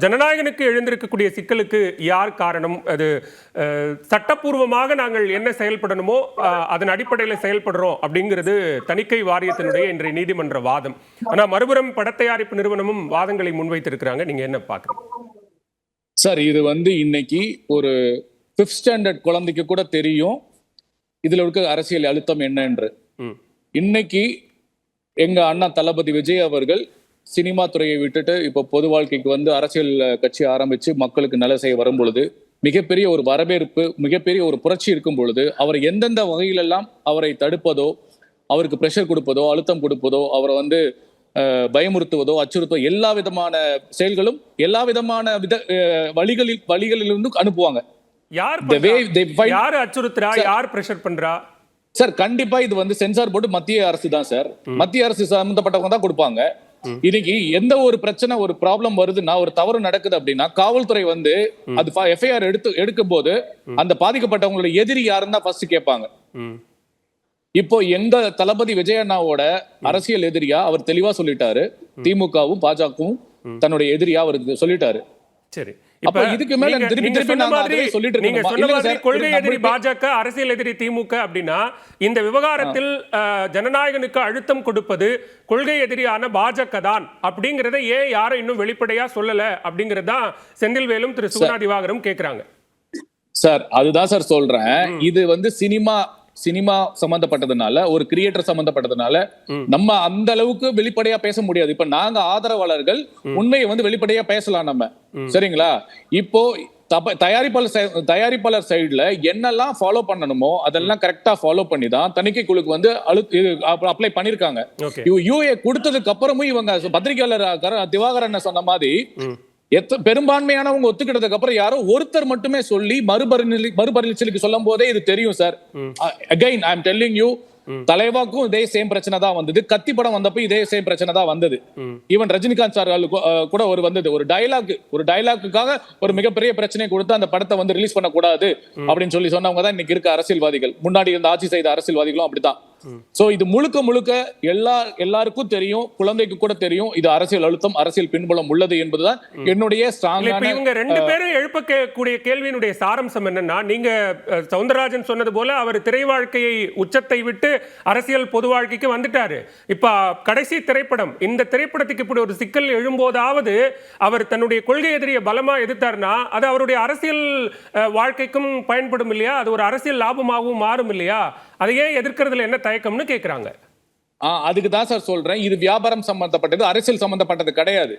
ஜனநாயகனுக்கு எழுந்திருக்கக்கூடிய சிக்கலுக்கு யார் காரணம்? அது சட்டப்பூர்வமாக நாங்கள் என்ன செயல்படணுமோ அதன் அடிப்படையில் செயல்படுறோம் அப்படிங்கிறது தணிக்கை வாரியத்தினுடைய இன்றைய நீதிமன்ற வாதம். ஆனா மறுபுறம் படத்தயாரிப்பு நிறுவனமும் வாதங்களை முன்வைத்திருக்கிறாங்க. நீங்க என்ன பாக்குறீங்க சார்? இது இன்னைக்கு ஒரு 5th ஸ்டாண்டர்ட் குழந்தைக்கு கூட தெரியும் இதுல இருக்க அரசியல் அழுத்தம் என்ன என்று. இன்னைக்கு எங்க அண்ணா தளபதி விஜய் அவர்கள் சினிமா துறையை விட்டுட்டு இப்போ பொது வாழ்க்கைக்கு அரசியல் கட்சி ஆரம்பிச்சு மக்களுக்கு நல்ல செய்ய வரும் பொழுது மிகப்பெரிய ஒரு வரவேற்பு, மிகப்பெரிய ஒரு புரட்சி இருக்கும் பொழுது அவர் எந்தெந்த வகையிலெல்லாம் அவரை தடுப்பதோ, அவருக்கு பிரஷர் கொடுப்பதோ, அழுத்தம் கொடுப்பதோ, அவரை பயமுறுத்துவதோ, அச்சுறுத்துவதோ, எல்லா விதமான செயல்களும் எல்லா விதமான வழிகளிலிருந்து அனுப்புவாங்க. யார் அச்சுறுத்துறா, யார் பிரஷர் பண்றா? சார் கண்டிப்பா இது சென்சார் போர்டு மத்திய அரசு தான் சார். மத்திய அரசு சம்பந்தப்பட்டவங்க தான் கொடுப்பாங்க. இன்னைக்கு எந்த ஒரு பிரச்சனை, ஒரு ப்ராப்ளம் வருதுன்னா, ஒரு தவறு நடக்குது அப்படின்னா காவல்துறை அது எஃப்ஐஆர் எடுக்கும் போது அந்த பாதிக்கப்பட்டவங்களோட எதிரி யாருன்னு தான் ஃபர்ஸ்ட் கேட்பாங்க. இப்போ எங்க தளபதி விஜய் அண்ணாவோட அரசியல் எதிரியா அவர் தெளிவா சொல்லிட்டாரு. திமுகவும் பாஜகவும் தன்னுடைய எதிரியா அவருக்கு சொல்லிட்டாரு. சரி, இதுக்கு மேல கொள்கை எதிரி பாஜக, அரசியல் எதிரி திமுக அப்படின்னா இந்த விவகாரத்தில் ஜனநாயகனுக்கு அழுத்தம் கொடுப்பது கொள்கை எதிரியான பாஜக தான் அப்படிங்கறத ஏன் யாரும் இன்னும் வெளிப்படையா சொல்லல அப்படிங்கறது தான் செந்தில்வேலும் திரு சுகுணா திவாகரும் கேக்குறாங்க. சார் அதுதான் சார் சொல்றேன். இது சினிமா சம்பந்தப்பட்டதுனால, ஒரு கிரியேட்டர் சம்பந்தப்பட்டதுனால நம்ம அந்த அளவுக்கு வெளிப்படையா பேச முடியாது. இப்ப நாங்க ஆதரவாளர்கள் உண்மையை வெளிப்படையா பேசலாம் நம்ம, சரிங்களா? இப்போ தயாரிப்பாளர் சைடுல என்னெல்லாம் ஃபாலோ பண்ணணுமோ அதெல்லாம் கரெக்டா ஃபாலோ பண்ணி தான் தணிக்கை குழுக்கு அப்ளை பண்ணிருக்காங்க. யூஏ கொடுத்ததுக்கு அப்புறமும் இவங்க பத்திரிகையாளர் திவாகரன் சொன்ன மாதிரி பெரும்பான்மையானவங்க ஒத்துக்கிட்டதுக்கு அப்புறம் யாரோ ஒருத்தர் மட்டுமே சொல்லி மறுபரிசீலனைக்கு சொல்லும் போதே இது தெரியும் sir. Again I am telling you, தலைவாக்கும் இதே சேம் பிரச்சனை தான் வந்தது. கத்தி படம் வந்தப்ப இதே சேம் பிரச்சனை தான் வந்தது. ஈவன் ரஜினிகாந்த் சார் கூட ஒரு டயலாக்குக்காக ஒரு மிகப்பெரிய பிரச்சனை கொடுத்து அந்த படத்தை ரிலீஸ் பண்ண கூடாது அப்படின்னு சொன்னவங்க தான் இன்னைக்கு இருக்க அரசியல்வாதிகள். முன்னாடி இருந்த ஆட்சி செய்த அரசியல்வாதிகளும் அப்படித்தான். சோ இது முழுக்க எல்லாருக்கும் தெரியும், குழந்தைக்கு கூட தெரியும் இது அரசியல் அழுத்தம், அரசியல் பின்புலம் உள்ளது என்பதுதான் என்னுடைய ஸ்ட்ராங்கான. இவங்க ரெண்டு பேரும் எழுப்பக்கூடிய கேள்வியினுடைய சாரம்சம் என்னன்னா, நீங்க சவுந்தரராஜன் சொன்னது போல அவர் திரை வாழ்க்கையை உச்சத்தை விட்டு அரசியல் பொது வாழ்க்கைக்கு வந்துட்டாரு. இப்ப கடைசி திரைப்படம், இந்த திரைப்படத்துக்கு இப்படி ஒரு சிக்கல் எழும்போதாவது அவர் தன்னுடைய கொள்கை எதிரிய பலமா எதிர்த்தாருன்னா அது அவருடைய அரசியல் வாழ்க்கைக்கும் பயன்படும் இல்லையா? அது ஒரு அரசியல் லாபமாகவும் மாறும் இல்லையா? அதையே எதிர்க்கிறதுல என்ன தயக்கம்னு கேக்குறாங்க. அதுக்கு தான் சார் சொல்றேன், இது வியாபாரம் சம்பந்தப்பட்டது, அரசியல் சம்பந்தப்பட்டது கிடையாது.